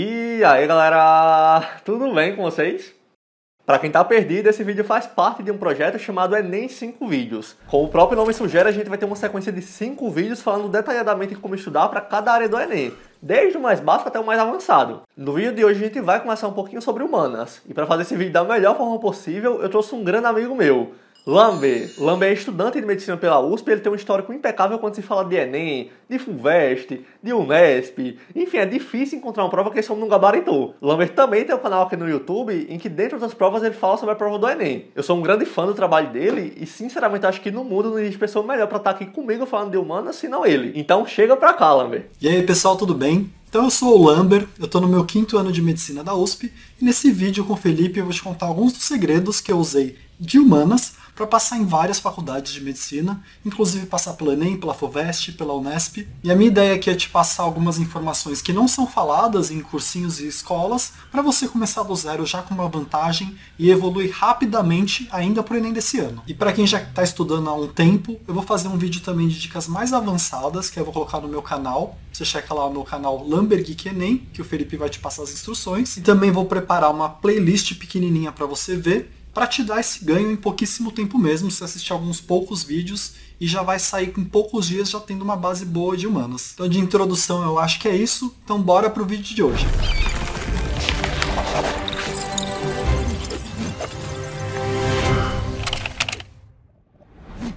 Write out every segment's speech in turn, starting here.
E aí galera, tudo bem com vocês? Para quem tá perdido, esse vídeo faz parte de um projeto chamado Enem 5 Vídeos. Como o próprio nome sugere, a gente vai ter uma sequência de 5 vídeos falando detalhadamente como estudar para cada área do Enem, desde o mais básico até o mais avançado. No vídeo de hoje a gente vai conversar um pouquinho sobre humanas, e para fazer esse vídeo da melhor forma possível, eu trouxe um grande amigo meu, Lamber. Lamber é estudante de medicina pela USP, ele tem um histórico impecável quando se fala de Enem, de FUVEST, de Unesp, enfim, é difícil encontrar uma prova que esse homem não gabaritou. Lamber também tem um canal aqui no YouTube, em que dentro das provas ele fala sobre a prova do Enem. Eu sou um grande fã do trabalho dele, e sinceramente acho que no mundo não existe pessoa melhor para estar aqui comigo falando de humanas, senão ele. Então chega pra cá, Lamber. E aí pessoal, tudo bem? Então eu sou o Lamber, eu estou no meu 5º ano de medicina da USP, e nesse vídeo com o Felipe eu vou te contar alguns dos segredos que eu usei de humanas para passar em várias faculdades de medicina, inclusive passar pelo Enem, pela FUVEST, pela Unesp. E a minha ideia aqui é te passar algumas informações que não são faladas em cursinhos e escolas, para você começar do zero já com uma vantagem e evoluir rapidamente ainda para o Enem desse ano. E para quem já está estudando há um tempo, eu vou fazer um vídeo também de dicas mais avançadas, que eu vou colocar no meu canal. Você checa lá no canal Lamber Geek Enem, que o Felipe vai te passar as instruções. E também vou preparar uma playlist pequenininha para você ver, para te dar esse ganho em pouquíssimo tempo mesmo. Você assistir alguns poucos vídeos e já vai sair com poucos dias já tendo uma base boa de humanas. Então de introdução eu acho que é isso, então bora pro vídeo de hoje.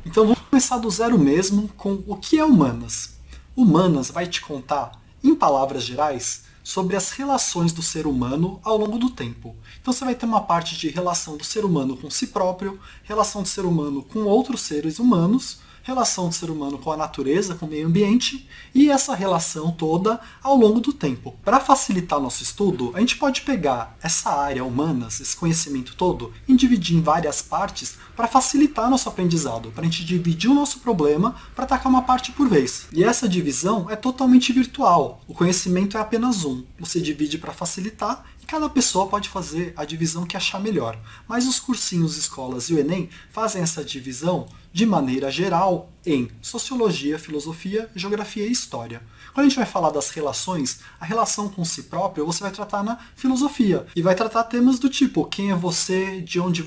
Então vamos começar do zero mesmo com o que é humanas. Humanas vai te contar, em palavras gerais, sobre as relações do ser humano ao longo do tempo. Então você vai ter uma parte de relação do ser humano com si próprio, relação do ser humano com outros seres humanos, relação do ser humano com a natureza, com o meio ambiente, e essa relação toda ao longo do tempo. Para facilitar nosso estudo, a gente pode pegar essa área humanas, esse conhecimento todo, e dividir em várias partes para facilitar nosso aprendizado, para a gente dividir o nosso problema para atacar uma parte por vez. E essa divisão é totalmente virtual, o conhecimento é apenas um. Você divide para facilitar, e cada pessoa pode fazer a divisão que achar melhor. Mas os cursinhos, escolas e o Enem fazem essa divisão de maneira geral em sociologia, filosofia, geografia e história. Quando a gente vai falar das relações, a relação com si próprio você vai tratar na filosofia. E vai tratar temas do tipo, quem é você, de onde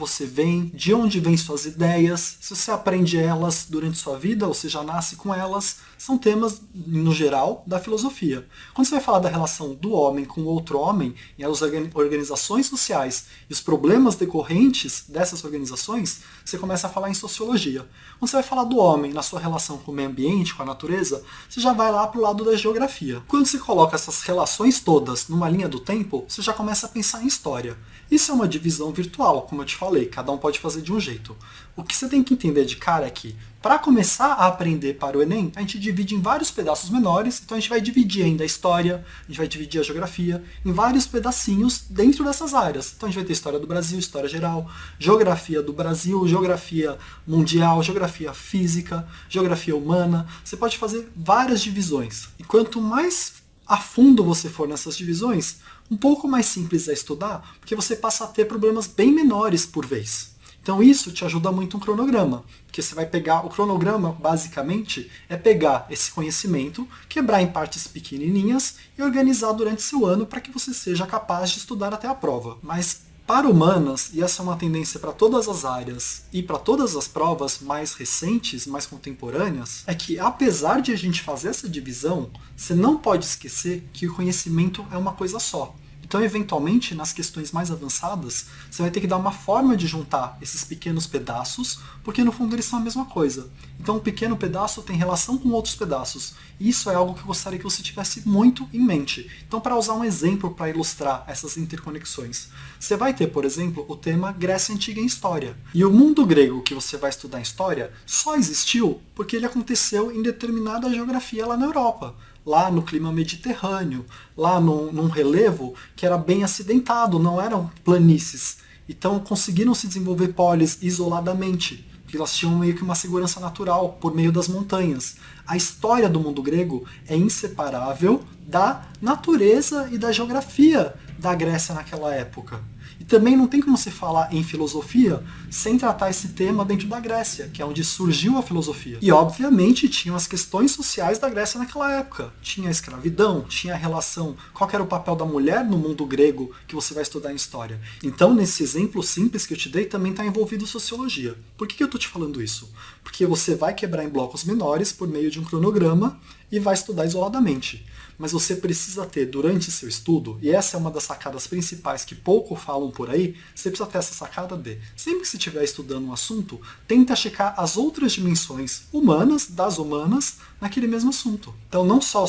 vem suas ideias, se você aprende elas durante sua vida ou você já nasce com elas, são temas, no geral, da filosofia. Quando você vai falar da relação do homem com outro homem, e as organizações sociais e os problemas decorrentes dessas organizações, você começa a falar em sociologia. Quando você vai falar do homem na sua relação com o meio ambiente, com a natureza, você já vai lá para o lado da geografia. Quando você coloca essas relações todas numa linha do tempo, você já começa a pensar em história. Isso é uma divisão virtual, como eu te falei, cada um pode fazer de um jeito. O que você tem que entender de cara é que, para começar a aprender para o Enem, a gente divide em vários pedaços menores, então a gente vai dividir ainda a história, a gente vai dividir a geografia em vários pedacinhos dentro dessas áreas. Então a gente vai ter história do Brasil, história geral, geografia do Brasil, geografia mundial, geografia física, geografia humana. Você pode fazer várias divisões. E quanto mais a fundo você for nessas divisões, um pouco mais simples é estudar, porque você passa a ter problemas bem menores por vez. Então isso te ajuda muito um cronograma, porque você vai pegar, o cronograma basicamente é pegar esse conhecimento, quebrar em partes pequenininhas e organizar durante seu ano para que você seja capaz de estudar até a prova. Mas para humanas, e essa é uma tendência para todas as áreas e para todas as provas mais recentes, mais contemporâneas, é que apesar de a gente fazer essa divisão, você não pode esquecer que o conhecimento é uma coisa só. Então, eventualmente, nas questões mais avançadas, você vai ter que dar uma forma de juntar esses pequenos pedaços, porque no fundo eles são a mesma coisa. Então, um pequeno pedaço tem relação com outros pedaços. E isso é algo que eu gostaria que você tivesse muito em mente. Então, para usar um exemplo para ilustrar essas interconexões, você vai ter, por exemplo, o tema Grécia Antiga em História. E o mundo grego que você vai estudar em História só existiu porque ele aconteceu em determinada geografia lá na Europa. Lá no clima mediterrâneo, lá num relevo que era bem acidentado, não eram planícies. Então conseguiram se desenvolver polis isoladamente, porque elas tinham meio que uma segurança natural por meio das montanhas. A história do mundo grego é inseparável da natureza e da geografia da Grécia naquela época. E também não tem como você falar em filosofia sem tratar esse tema dentro da Grécia, que é onde surgiu a filosofia. E obviamente tinham as questões sociais da Grécia naquela época. Tinha a escravidão, tinha a relação, qual era o papel da mulher no mundo grego que você vai estudar em história. Então nesse exemplo simples que eu te dei também está envolvido sociologia. Por que eu estou te falando isso? Porque você vai quebrar em blocos menores por meio de um cronograma e vai estudar isoladamente. Mas você precisa ter, durante seu estudo, e essa é uma das sacadas principais que pouco falam por aí, você precisa ter essa sacada de, sempre que você estiver estudando um assunto, tenta checar as outras dimensões humanas, das humanas, naquele mesmo assunto. Então não só o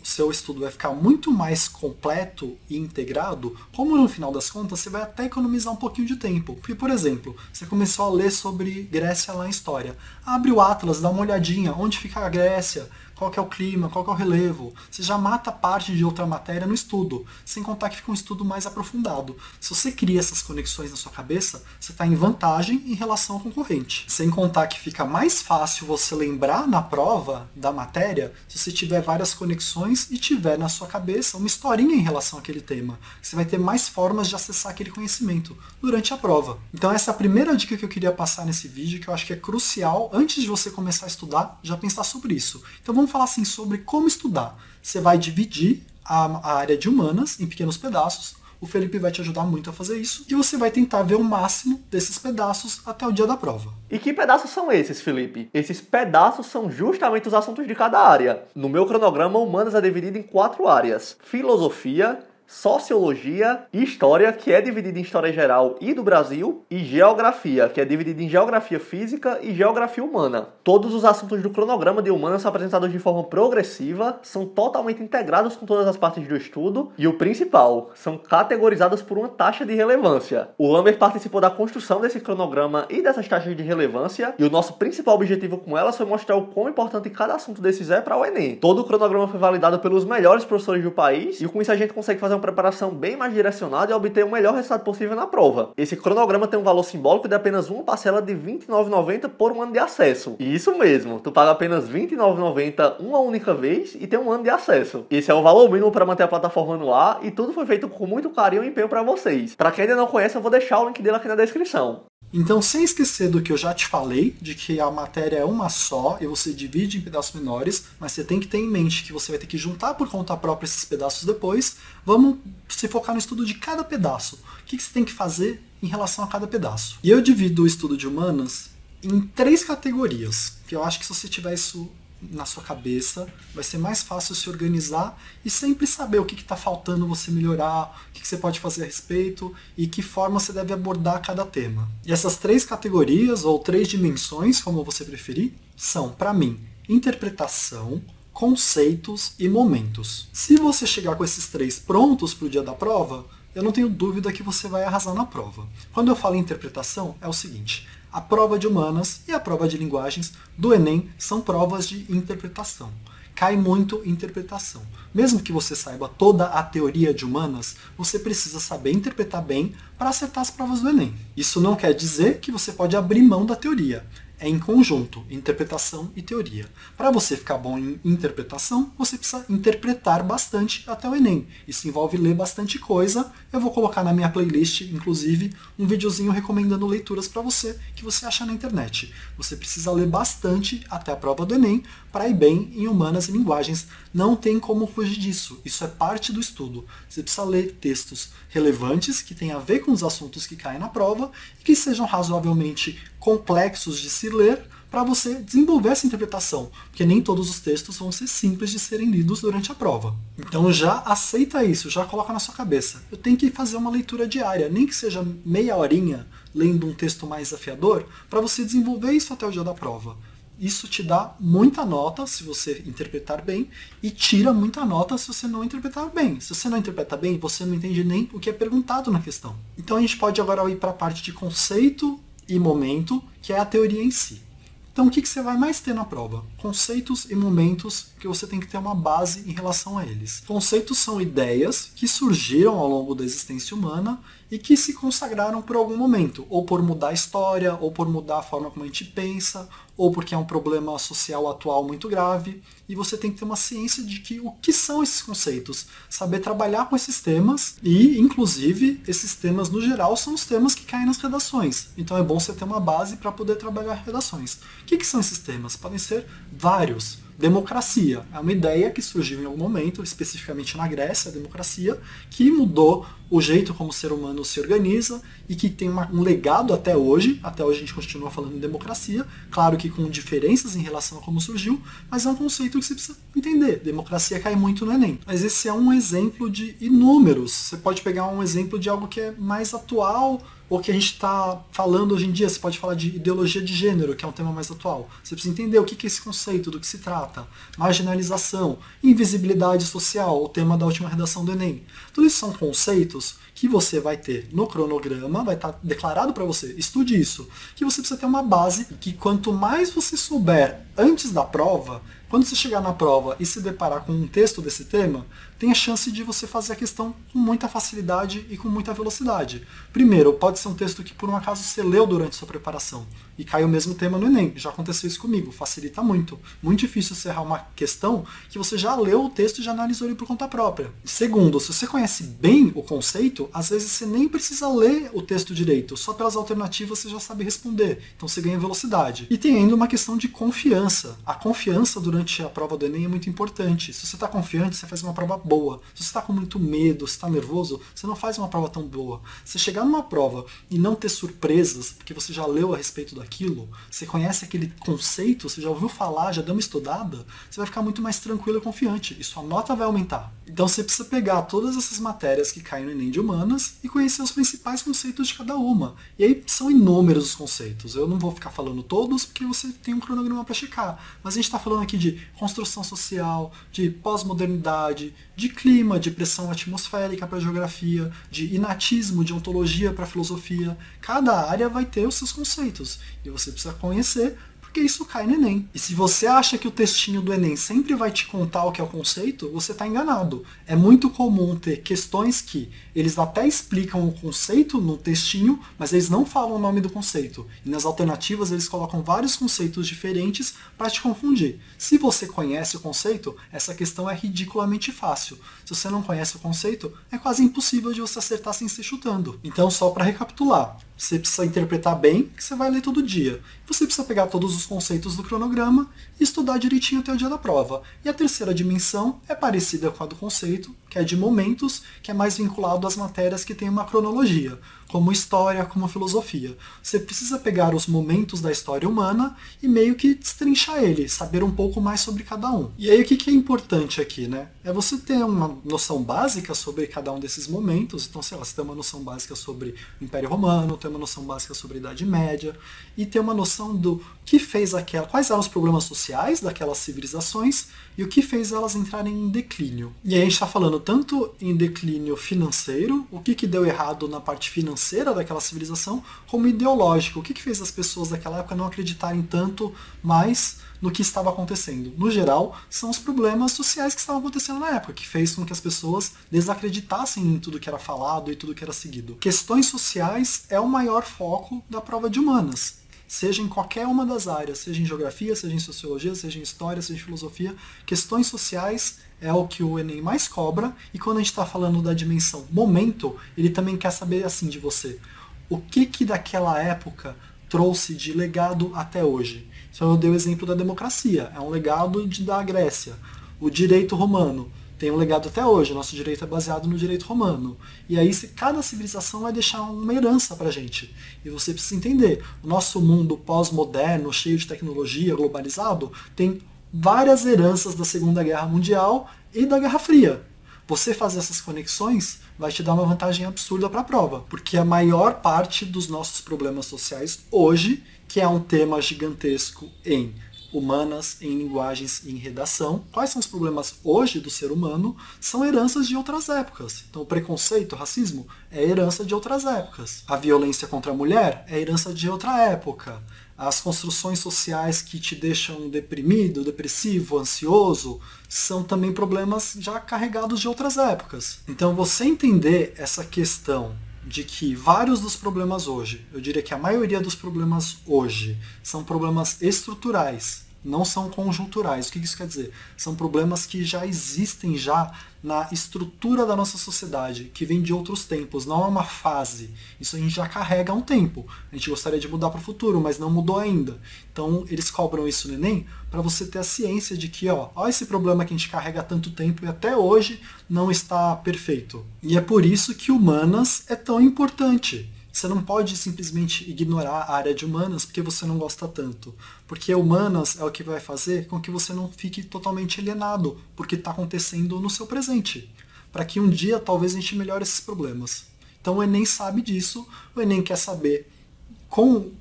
seu estudo vai ficar muito mais completo e integrado, como no final das contas você vai até economizar um pouquinho de tempo. Porque, por exemplo, você começou a ler sobre Grécia lá em História. Abre o Atlas, dá uma olhadinha, onde fica a Grécia, qual que é o clima, qual que é o relevo. Você já mata parte de outra matéria no estudo, sem contar que fica um estudo mais aprofundado. Se você cria essas conexões na sua cabeça, você está em vantagem em relação ao concorrente. Sem contar que fica mais fácil você lembrar na prova da matéria se você tiver várias conexões e tiver na sua cabeça uma historinha em relação àquele tema. Você vai ter mais formas de acessar aquele conhecimento durante a prova. Então essa é a primeira dica que eu queria passar nesse vídeo, que eu acho que é crucial, antes de você começar a estudar, já pensar sobre isso. Então vamos falar assim sobre como estudar. Você vai dividir a área de humanas em pequenos pedaços. O Felipe vai te ajudar muito a fazer isso. E você vai tentar ver o máximo desses pedaços até o dia da prova. E que pedaços são esses, Felipe? Esses pedaços são justamente os assuntos de cada área. No meu cronograma, humanas é dividido em 4 áreas: filosofia, sociologia, história, que é dividida em história geral e do Brasil, e geografia, que é dividida em geografia física e geografia humana. Todos os assuntos do cronograma de humanas são apresentados de forma progressiva, são totalmente integrados com todas as partes do estudo, e o principal, são categorizados por uma taxa de relevância. O Lamer participou da construção desse cronograma e dessas taxas de relevância, e o nosso principal objetivo com elas foi mostrar o quão importante cada assunto desses é para o Enem. Todo o cronograma foi validado pelos melhores professores do país, e com isso a gente consegue fazer uma preparação bem mais direcionada e obter o melhor resultado possível na prova. Esse cronograma tem um valor simbólico de apenas uma parcela de R$ 29,90 por um ano de acesso. E isso mesmo, tu paga apenas R$ 29,90 uma única vez e tem um ano de acesso. Esse é o valor mínimo para manter a plataforma no ar e tudo foi feito com muito carinho e empenho para vocês. Para quem ainda não conhece, eu vou deixar o link dele aqui na descrição. Então, sem esquecer do que eu já te falei, de que a matéria é uma só e você divide em pedaços menores, mas você tem que ter em mente que você vai ter que juntar por conta própria esses pedaços depois. Vamos se focar no estudo de cada pedaço. O que você tem que fazer em relação a cada pedaço? E eu divido o estudo de humanas em 3 categorias, que eu acho que se você tiver isso na sua cabeça, vai ser mais fácil se organizar e sempre saber o que está faltando você melhorar, o que você pode fazer a respeito e que forma você deve abordar cada tema. E essas 3 categorias, ou 3 dimensões, como você preferir, são, para mim, interpretação, conceitos e momentos. Se você chegar com esses 3 prontos para o dia da prova, eu não tenho dúvida que você vai arrasar na prova. Quando eu falo em interpretação, é o seguinte: a prova de humanas e a prova de linguagens do Enem são provas de interpretação. Cai muito em interpretação. Mesmo que você saiba toda a teoria de humanas, você precisa saber interpretar bem para acertar as provas do Enem. Isso não quer dizer que você pode abrir mão da teoria. É em conjunto, interpretação e teoria. Para você ficar bom em interpretação, você precisa interpretar bastante até o Enem. Isso envolve ler bastante coisa. Eu vou colocar na minha playlist, inclusive, um videozinho recomendando leituras para você, que você acha na internet. Você precisa ler bastante até a prova do Enem para ir bem em humanas e linguagens. Não tem como fugir disso. Isso é parte do estudo. Você precisa ler textos relevantes, que tenham a ver com os assuntos que caem na prova, e que sejam razoavelmente complexos de se ler para você desenvolver essa interpretação, porque nem todos os textos vão ser simples de serem lidos durante a prova. Então já aceita isso, já coloca na sua cabeça. Eu tenho que fazer uma leitura diária, nem que seja meia horinha lendo um texto mais desafiador, para você desenvolver isso até o dia da prova. Isso te dá muita nota se você interpretar bem e tira muita nota se você não interpretar bem. Se você não interpreta bem, você não entende nem o que é perguntado na questão. Então a gente pode agora ir para a parte de conceito e momento, que é a teoria em si. Então o que você vai mais ter na prova? Conceitos e momentos que você tem que ter uma base em relação a eles. Conceitos são ideias que surgiram ao longo da existência humana e que se consagraram por algum momento, ou por mudar a história, ou por mudar a forma como a gente pensa, ou porque é um problema social atual muito grave, e você tem que ter uma ciência de o que são esses conceitos, saber trabalhar com esses temas, e, inclusive, esses temas, no geral, são os temas que caem nas redações. Então é bom você ter uma base para poder trabalhar redações. O que são esses temas? Podem ser vários. Democracia é uma ideia que surgiu em algum momento, especificamente na Grécia, a democracia, que mudou o jeito como o ser humano se organiza e que tem um legado até hoje. Até hoje a gente continua falando em democracia, claro que com diferenças em relação a como surgiu, mas é um conceito que você precisa entender. Democracia cai muito no Enem. Mas esse é um exemplo de inúmeros. Você pode pegar um exemplo de algo que é mais atual, ou que a gente está falando hoje em dia. Você pode falar de ideologia de gênero, que é um tema mais atual. Você precisa entender o que é esse conceito, do que se trata. Marginalização, invisibilidade social, o tema da última redação do Enem. Tudo isso são conceitos que você vai ter no cronograma, vai estar declarado para você, estude isso, que você precisa ter uma base, que quanto mais você souber antes da prova, quando você chegar na prova e se deparar com um texto desse tema, tem a chance de você fazer a questão com muita facilidade e com muita velocidade. Primeiro, pode ser um texto que por um acaso você leu durante sua preparação e cai o mesmo tema no Enem. Já aconteceu isso comigo, facilita muito. Muito difícil você errar uma questão que você já leu o texto e já analisou ele por conta própria. Segundo, se você conhece bem o conceito, às vezes você nem precisa ler o texto direito, só pelas alternativas você já sabe responder. Então você ganha velocidade. E tem ainda uma questão de confiança. A confiança durante a prova do Enem é muito importante. Se você está confiante, você faz uma prova boa. Se você está com muito medo, se está nervoso, você não faz uma prova tão boa. Se chegar numa prova e não ter surpresas, porque você já leu a respeito daquilo, você conhece aquele conceito, você já ouviu falar, já deu uma estudada, você vai ficar muito mais tranquilo e confiante. E sua nota vai aumentar. Então você precisa pegar todas essas matérias que caem no Enem de Humanas e conhecer os principais conceitos de cada uma. E aí são inúmeros os conceitos. Eu não vou ficar falando todos, porque você tem um cronograma para checar. Mas a gente está falando aqui de construção social, de pós-modernidade, de clima, de pressão atmosférica para a geografia, de inatismo, de ontologia para a filosofia. Cada área vai ter os seus conceitos e você precisa conhecer, porque isso cai no Enem. E se você acha que o textinho do Enem sempre vai te contar o que é o conceito, você está enganado. É muito comum ter questões que eles até explicam o conceito no textinho, mas eles não falam o nome do conceito. E nas alternativas eles colocam vários conceitos diferentes para te confundir. Se você conhece o conceito, essa questão é ridiculamente fácil. Se você não conhece o conceito, é quase impossível de você acertar sem ser chutando. Então, só para recapitular, você precisa interpretar bem, que você vai ler todo dia. Você precisa pegar todos os conceitos do cronograma e estudar direitinho até o dia da prova. E a terceira dimensão é parecida com a do conceito, que é de momentos, que é mais vinculado às matérias que têm uma cronologia, como história, como filosofia. Você precisa pegar os momentos da história humana e meio que destrinchar ele, saber um pouco mais sobre cada um. E aí o que é importante aqui, né? É você ter uma noção básica sobre cada um desses momentos. Então, sei lá, você tem uma noção básica sobre o Império Romano, tem uma noção básica sobre a Idade Média, e ter uma noção do que fez quais eram os problemas sociais daquelas civilizações e o que fez elas entrarem em declínio. E aí a gente está falando tanto em declínio financeiro, o que deu errado na parte financeira daquela civilização, como ideológico, o que fez as pessoas daquela época não acreditarem tanto mais no que estava acontecendo. No geral, são os problemas sociais que estavam acontecendo na época, que fez com que as pessoas desacreditassem em tudo que era falado e tudo que era seguido. Questões sociais é o maior foco da prova de humanas. Seja em qualquer uma das áreas, seja em geografia, seja em sociologia, seja em história, seja em filosofia, questões sociais é o que o Enem mais cobra, e quando a gente está falando da dimensão momento, ele também quer saber assim de você, o que daquela época trouxe de legado até hoje. Então eu dei o exemplo da democracia, é um legado da Grécia. O direito romano tem um legado até hoje, o nosso direito é baseado no direito romano. E aí cada civilização vai deixar uma herança pra gente. E você precisa entender, o nosso mundo pós-moderno, cheio de tecnologia, globalizado, tem várias heranças da Segunda Guerra Mundial e da Guerra Fria. Você fazer essas conexões vai te dar uma vantagem absurda para a prova, porque a maior parte dos nossos problemas sociais hoje, que é um tema gigantesco em humanas, em linguagens e em redação, quais são os problemas hoje do ser humano, são heranças de outras épocas. Então o preconceito, o racismo, é herança de outras épocas. A violência contra a mulher é herança de outra época. As construções sociais que te deixam deprimido, depressivo, ansioso, são também problemas já carregados de outras épocas. Então você entender essa questão de que vários dos problemas hoje, eu diria que a maioria dos problemas hoje, são problemas estruturais, não são conjunturais. O que isso quer dizer? São problemas que já existem já na estrutura da nossa sociedade, que vem de outros tempos, não é uma fase. Isso a gente já carrega há um tempo. A gente gostaria de mudar para o futuro, mas não mudou ainda. Então eles cobram isso no Enem para você ter a ciência de que, ó esse problema que a gente carrega há tanto tempo e até hoje não está perfeito. E é por isso que humanas é tão importante. Você não pode simplesmente ignorar a área de humanas porque você não gosta tanto. Porque humanas é o que vai fazer com que você não fique totalmente alienado porque está acontecendo no seu presente. Para que um dia talvez a gente melhore esses problemas. Então o Enem sabe disso, o Enem quer saber,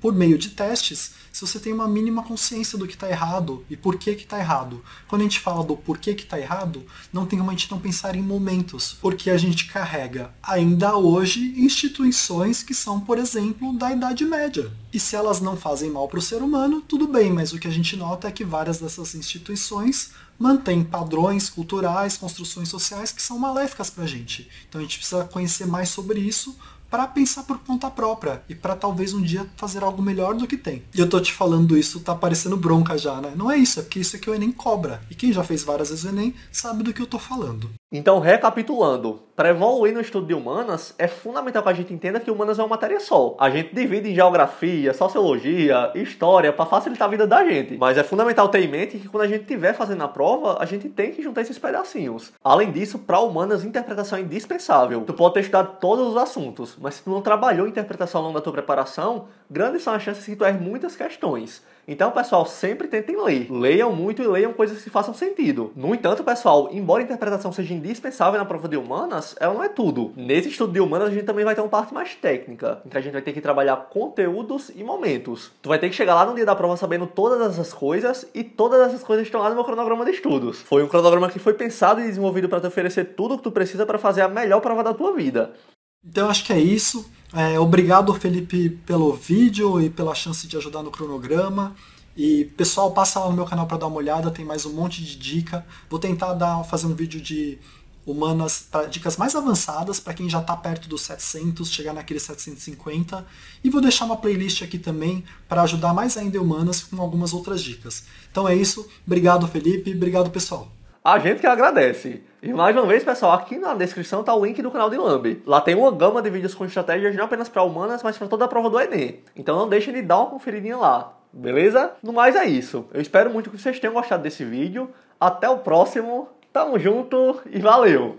por meio de testes, se você tem uma mínima consciência do que está errado e por que está errado. Quando a gente fala do porquê que está errado, não tem como a gente não pensar em momentos, porque a gente carrega ainda hoje instituições que são, por exemplo, da Idade Média. E se elas não fazem mal para o ser humano, tudo bem, mas o que a gente nota é que várias dessas instituições mantêm padrões culturais, construções sociais que são maléficas para a gente. Então a gente precisa conhecer mais sobre isso para pensar por conta própria e para talvez um dia fazer algo melhor do que tem. E eu tô te falando isso, tá parecendo bronca já, né? Não é isso, é porque isso é que o Enem cobra. E quem já fez várias vezes o Enem sabe do que eu tô falando. Então, recapitulando, para evoluir no estudo de humanas, é fundamental que a gente entenda que humanas é uma matéria só. A gente divide em geografia, sociologia, história, para facilitar a vida da gente. Mas é fundamental ter em mente que quando a gente estiver fazendo a prova, a gente tem que juntar esses pedacinhos. Além disso, para humanas, interpretação é indispensável. Tu pode ter estudado todos os assuntos, mas se tu não trabalhou interpretação ao longo da tua preparação, grandes são as chances que tu erre muitas questões. Então, pessoal, sempre tentem ler. Leiam muito e leiam coisas que façam sentido. No entanto, pessoal, embora a interpretação seja indispensável na prova de humanas, ela não é tudo. Nesse estudo de humanas, a gente também vai ter uma parte mais técnica, em que a gente vai ter que trabalhar conteúdos e momentos. Tu vai ter que chegar lá no dia da prova sabendo todas essas coisas, e todas essas coisas estão lá no meu cronograma de estudos. Foi um cronograma que foi pensado e desenvolvido para te oferecer tudo o que tu precisa para fazer a melhor prova da tua vida. Então, acho que é isso. Obrigado, Felipe, pelo vídeo e pela chance de ajudar no cronograma. E, pessoal, passa lá no meu canal para dar uma olhada, tem mais um monte de dica. Vou tentar fazer um vídeo de humanas, para dicas mais avançadas, para quem já está perto dos 700, chegar naqueles 750. E vou deixar uma playlist aqui também para ajudar mais ainda em humanas com algumas outras dicas. Então é isso. Obrigado, Felipe. Obrigado, pessoal. A gente que agradece. E mais uma vez, pessoal, aqui na descrição tá o link do canal de Lambe. Lá tem uma gama de vídeos com estratégias não apenas para humanas, mas para toda a prova do Enem. Então não deixem de dar uma conferidinha lá, beleza? No mais é isso. Eu espero muito que vocês tenham gostado desse vídeo. Até o próximo. Tamo junto e valeu!